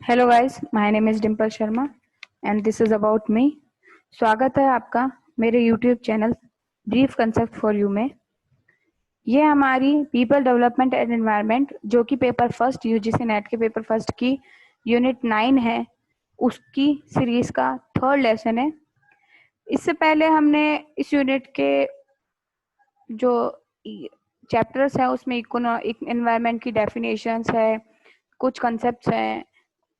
Hello guys, my name is Dimple Sharma and this is about me. स्वागत है आपका मेरे YouTube channel brief concept for you में। ये हमारी पीपल डेवलपमेंट एंड एनवायरनमेंट जो कि पेपर फर्स्ट यूजीसी नेट के पेपर फर्स्ट की यूनिट 9 है, उसकी सीरीज का थर्ड लेसन है। इससे पहले हमने इस यूनिट के जो चैप्टर्स है उसमें एनवायरनमेंट की डेफिनेशंस है, कुछ कंसेप्ट्स हैं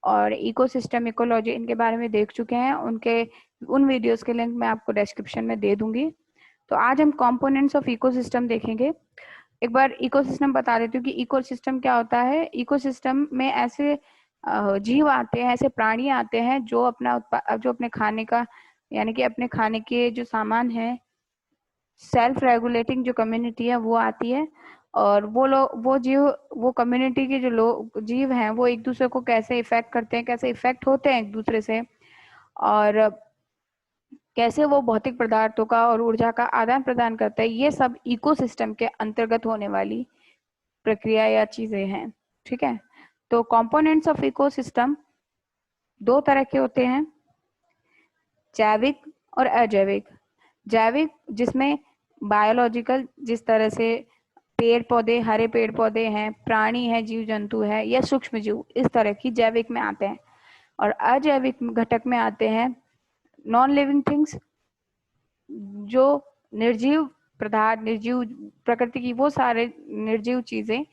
और इकोसिस्टम इकोलॉजी इनके बारे में देख चुके हैं। उन वीडियोस के लिंक मैं आपको डिस्क्रिप्शन में दे दूंगी। तो आज हम कंपोनेंट्स ऑफ इकोसिस्टम देखेंगे। एक बार इकोसिस्टम बता देती हूँ कि इकोसिस्टम क्या होता है। इकोसिस्टम में ऐसे जीव आते हैं, ऐसे प्राणी आते हैं जो अपने खाने का यानी कि अपने खाने के जो सामान है, सेल्फ रेगुलेटिंग जो कम्युनिटी है वो आती है। और वो कम्युनिटी के जो लोग जीव हैं वो एक दूसरे को कैसे इफेक्ट करते हैं, कैसे इफेक्ट होते हैं एक दूसरे से, और कैसे वो भौतिक पदार्थों का और ऊर्जा का आदान प्रदान करते हैं। ये सब इकोसिस्टम के अंतर्गत होने वाली प्रक्रिया या चीजें हैं। ठीक है, तो कंपोनेंट्स ऑफ इकोसिस्टम दो तरह के होते हैं, जैविक और अजैविक। जैविक जिसमें बायोलॉजिकल, जिस तरह से पेड़ पौधे, हरे पेड़ पौधे हैं, प्राणी है, जीव जंतु है या सूक्ष्म जीव, इस तरह की जैविक में आते हैं। और अजैविक घटक में आते हैं नॉन लिविंग थिंग्स, जो निर्जीव पदार्थ, निर्जीव प्रकृति की वो सारे निर्जीव चीजें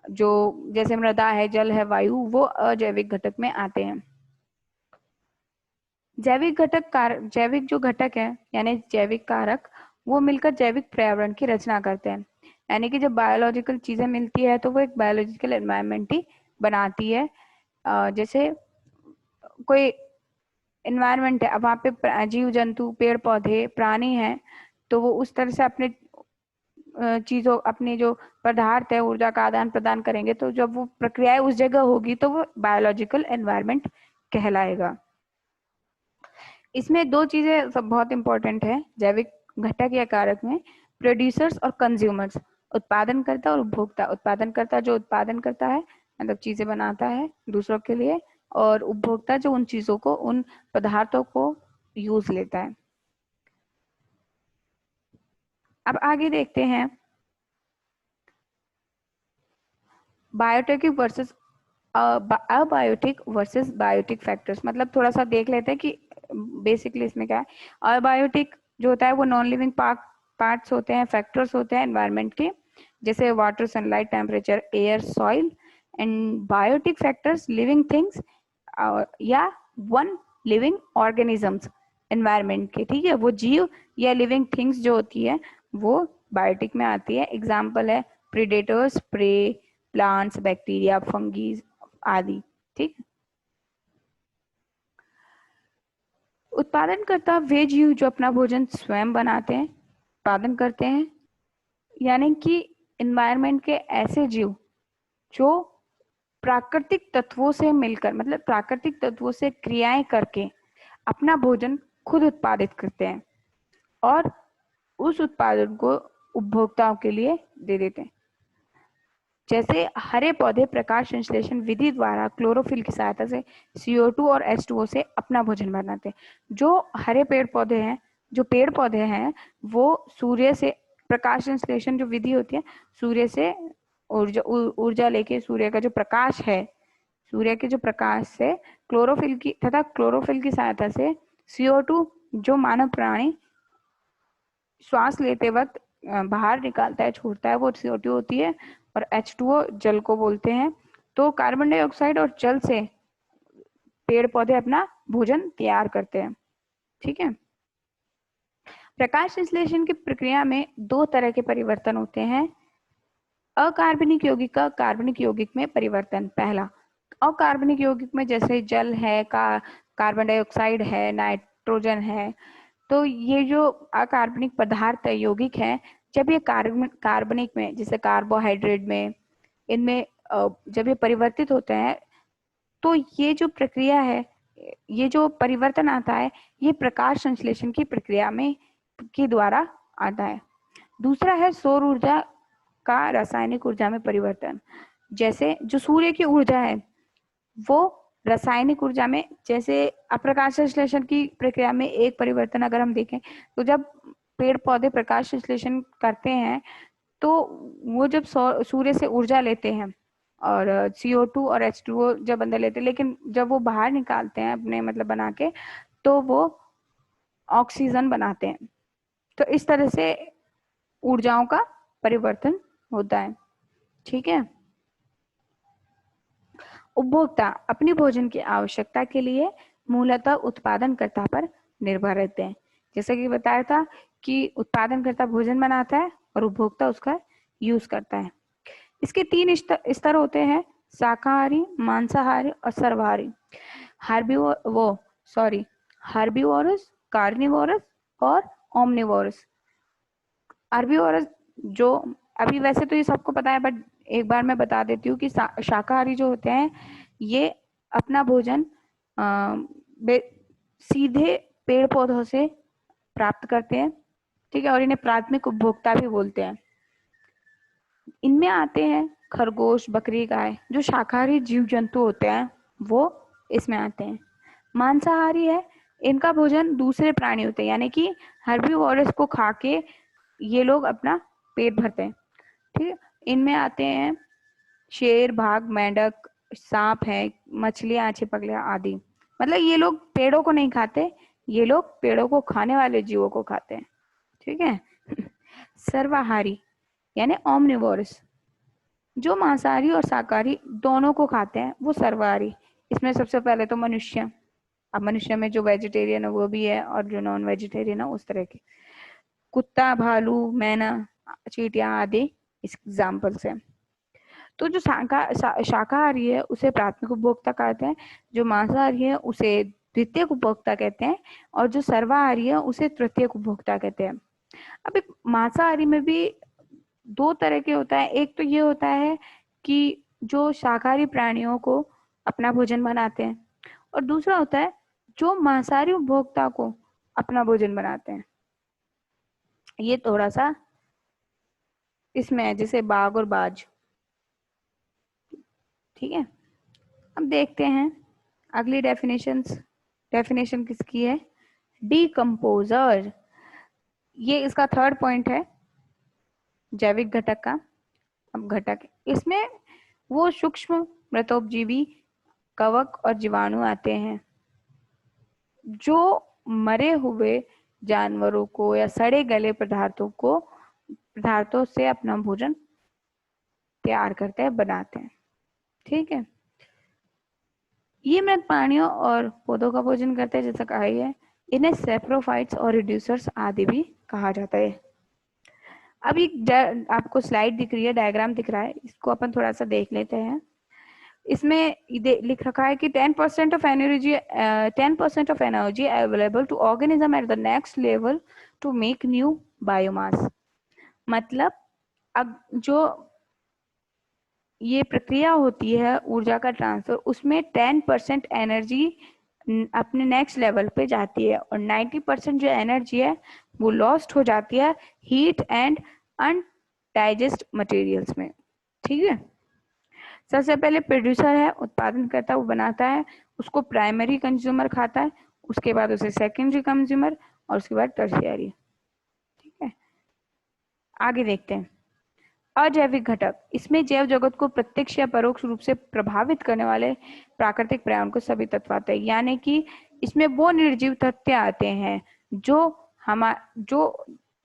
जो जैसे मृदा है, जल है, वायु, वो अजैविक घटक में आते हैं। जैविक जो घटक है यानी जैविक कारक, वो मिलकर जैविक पर्यावरण की रचना करते हैं। यानी कि जब बायोलॉजिकल चीजें मिलती है तो वो एक बायोलॉजिकल एनवायरनमेंट ही बनाती है। जैसे कोई एनवायरनमेंट है, अब वहाँ पे जीव जंतु, पेड़ पौधे, प्राणी हैं, तो वो उस तरह से अपने चीजों, अपने जो पदार्थ है, ऊर्जा का आदान प्रदान करेंगे। तो जब वो प्रक्रियाएं उस जगह होगी तो वो बायोलॉजिकल एनवायरनमेंट कहलाएगा। इसमें दो चीजें सब बहुत इंपॉर्टेंट है जैविक घटक या कारक में, प्रोड्यूसर्स और कंज्यूमर्स। उत्पादनकर्ता और उपभोक्ता। उत्पादनकर्ता जो उत्पादन करता है, मतलब चीजें बनाता है दूसरों के लिए, और उपभोक्ता जो उन चीजों को, उन पदार्थों को यूज लेता है। अब आगे देखते हैं biotic versus abiotic versus biotic factors. मतलब थोड़ा सा देख लेते हैं कि बेसिकली इसमें क्या है। अबायोटिक जो होता है वो नॉन लिविंग पार्ट्स होते हैं, फैक्टर्स होते हैं एनवायरनमेंट के, जैसे water, sunlight, temperature, air, soil. And biotic factors living things या वन लिविंग ऑर्गेनिजम्स एनवायरनमेंट के। ठीक है, वो जीव या लिविंग थिंग्स जो होती है वो बायोटिक में आती है। एग्जाम्पल है predators, pray, plants, bacteria, fungi आदि। ठीक, उत्पादनकर्ता वे जीव जो अपना भोजन स्वयं बनाते हैं, उत्पादन करते हैं। यानी कि एनवायरनमेंट के ऐसे जीव जो प्राकृतिक तत्वों से मिलकर, मतलब प्राकृतिक तत्वों से क्रियाएं करके अपना भोजन खुद उत्पादित करते हैं और उस उत्पादन को उपभोक्ताओं के लिए दे देते हैं। जैसे हरे पौधे प्रकाश संश्लेषण विधि द्वारा क्लोरोफिल की सहायता से CO2 और H2O से अपना भोजन बनाते हैं। जो हरे पेड़ पौधे हैं, जो पेड़ पौधे हैं, वो सूर्य से प्रकाश संश्लेषण जो विधि होती है, सूर्य से ऊर्जा लेके, सूर्य का जो प्रकाश है, सूर्य के जो प्रकाश से क्लोरोफिल की सहायता से CO2 जो मानव प्राणी श्वास लेते वक्त बाहर निकालता है, छोड़ता है, वो CO2 होती है। और H2O जल को बोलते हैं। तो कार्बन डाइऑक्साइड और जल से पेड़ पौधे अपना भोजन तैयार करते हैं। ठीक है, प्रकाश संश्लेषण की प्रक्रिया में दो तरह के परिवर्तन होते हैं, अकार्बनिक यौगिक का कार्बनिक यौगिक में परिवर्तन। पहला, अकार्बनिक यौगिक में जैसे जल है, कार्बन डाइऑक्साइड है, नाइट्रोजन है। तो ये जो अकार्बनिक पदार्थ है, यौगिक है, जब ये कार्बनिक में, जैसे कार्बोहाइड्रेट में, इनमें जब ये परिवर्तित होते हैं तो ये जो प्रक्रिया है, ये जो परिवर्तन आता है, ये प्रकाश संश्लेषण की प्रक्रिया में के द्वारा आता है। दूसरा है सौर ऊर्जा का रासायनिक ऊर्जा में परिवर्तन। जैसे जो सूर्य की ऊर्जा है वो रासायनिक ऊर्जा में, जैसे अप्रकाश संश्लेषण की प्रक्रिया में एक परिवर्तन अगर हम देखें तो जब पेड़ पौधे प्रकाश संश्लेषण करते हैं तो वो जब सूर्य से ऊर्जा लेते हैं और CO2 और H2O जब अंदर लेते हैं, लेकिन जब वो बाहर निकालते हैं अपने मतलब बना के तो वो ऑक्सीजन बनाते हैं। तो इस तरह से ऊर्जाओं का परिवर्तन होता है। ठीक है। उपभोक्ता अपनी भोजन की आवश्यकता के लिए मूलतः उत्पादनकर्ता पर निर्भर रहते हैं। जैसे कि बताया था कि उत्पादनकर्ता भोजन बनाता है और उपभोक्ता उसका यूज करता है। इसके 3 स्तर होते हैं, शाकाहारी, मांसाहारी और सर्वाहारी। हार्बीवोरस, कार्निवोरस और ओमनिवोरस। हार्बीवोरस जो अभी वैसे तो ये सबको पता है, बट एक बार मैं बता देती हूँ कि शाकाहारी जो होते हैं ये अपना भोजन सीधे पेड़ पौधों से प्राप्त करते हैं। ठीक है, और इन्हें प्राथमिक उपभोक्ता भी बोलते हैं। इनमें आते हैं खरगोश, बकरी, गाय, जो शाकाहारी जीव जंतु होते हैं वो इसमें आते हैं। मांसाहारी है, इनका भोजन दूसरे प्राणी होते हैं, यानी कि हर्बीवोरस को खा के ये लोग अपना पेट भरते हैं। ठीक है, इनमें आते हैं शेर, बाघ, मेंढक, सांप है, मछलियां, छिपकलियां आदि। मतलब ये लोग पेड़ों को नहीं खाते, ये लोग पेड़ों को खाने वाले जीवों को खाते हैं। ठीक है। सर्वाहारी यानी ओमनिवोरस, जो मांसाहारी और शाकाहारी दोनों को खाते हैं वो सर्वाहारी। इसमें सबसे पहले तो मनुष्य, अब मनुष्य में जो वेजिटेरियन है वो भी है और जो नॉन वेजिटेरियन है उस तरह के। कुत्ता, भालू, मैना, चींटियां आदि एग्जाम्पल्स हैं। तो जो शाकाहारी है उसे प्राथमिक उपभोक्ता कहते हैं, जो मांसाहारी है उसे द्वितीयक उपभोक्ता कहते हैं और जो सर्वाहारी है उसे तृतीयक उपभोक्ता कहते हैं। अब एक मांसाहारी में भी 2 तरह के होता है। एक तो ये होता है कि जो शाकाहारी प्राणियों को अपना भोजन बनाते हैं, और दूसरा होता है जो मांसाहारी उपभोक्ता को अपना भोजन बनाते हैं। ये थोड़ा सा इसमें है, जैसे बाघ और बाज। ठीक है, अब देखते हैं अगली डेफिनेशन किसकी है, डीकम्पोजर। ये इसका 3rd पॉइंट है जैविक घटक का। अब घटक इसमें वो सूक्ष्म मृतोपजीवी, कवक और जीवाणु आते हैं जो मरे हुए जानवरों को या सड़े गले पदार्थों से अपना भोजन तैयार करते हैं, बनाते हैं। ठीक है, ये मृत प्राणियों और पौधों का भोजन करते हैं, जैसा कहा है। इन्हें सेप्रोफाइट्स और रिड्यूसर्स आदि भी कहा जाता है। अब ये आपको स्लाइड दिख रही है, डायग्राम दिख रहा है, इसको अपन थोड़ा सा देख लेते हैं। इसमें लिख रखा है कि 10% of energy available to organism at the next level to make new biomass। मतलब अब जो ये प्रक्रिया होती है ऊर्जा का ट्रांसफर, उसमें 10% एनर्जी अपने नेक्स्ट लेवल पे जाती है और 90% जो एनर्जी है वो लॉस्ट हो जाती है हीट एंड अनडाइजेस्ट मटेरियल्स में। ठीक है, सबसे पहले प्रोड्यूसर है, उत्पादन करता है, वो बनाता है, उसको प्राइमरी कंज्यूमर खाता है, उसके बाद उसे सेकेंडरी कंज्यूमर और उसके बाद टर्शियरी। ठीक है, आगे देखते हैं अजैविक घटक। इसमें जैव जगत को प्रत्यक्ष या परोक्ष रूप से प्रभावित करने वाले प्राकृतिक पर्यावरण को सभी तत्व आते हैं, यानी कि इसमें वो निर्जीव तत्व आते हैं जो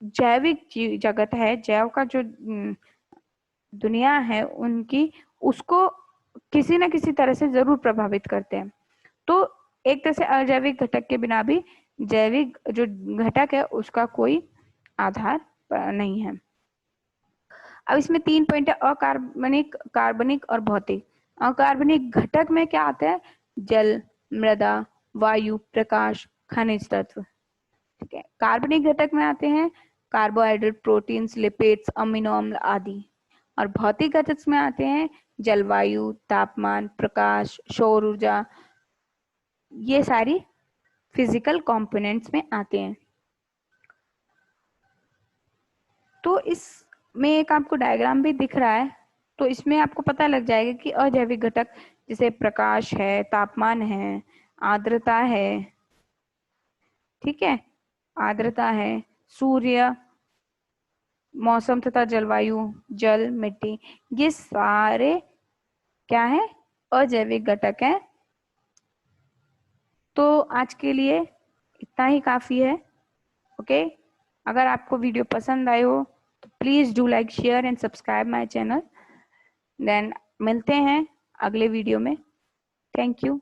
जैविक जगत है, जैव का जो दुनिया है उनकी, उसको किसी न किसी तरह से जरूर प्रभावित करते हैं। तो एक तरह से अजैविक घटक के बिना भी जैविक जो घटक है उसका कोई आधार नहीं है। अब इसमें 3 पॉइंट है, अकार्बनिक, कार्बनिक और भौतिक। अकार्बनिक घटक में क्या आता है, जल, मृदा, वायु, प्रकाश, खनिज तत्व। ठीक है, कार्बनिक घटक में आते हैं कार्बोहाइड्रेट, प्रोटीन्स, लिपिड्स, अमीनो अम्ल आदि। और भौतिक घटक में आते हैं जलवायु, तापमान, प्रकाश, सौर ऊर्जा, ये सारी फिजिकल कंपोनेंट्स में आते हैं। तो इसमें एक आपको डायग्राम भी दिख रहा है, तो इसमें आपको पता लग जाएगा कि अजैविक घटक जैसे प्रकाश है, तापमान है, आर्द्रता है, ठीक है, आर्द्रता है, सूर्य, मौसम तथा जलवायु, जल, मिट्टी, ये सारे क्या है, अजैविक घटक हैं। तो आज के लिए इतना ही काफी है। ओके, अगर आपको वीडियो पसंद आए हो तो please do like, share and subscribe my channel. Then मिलते हैं अगले वीडियो में। Thank you.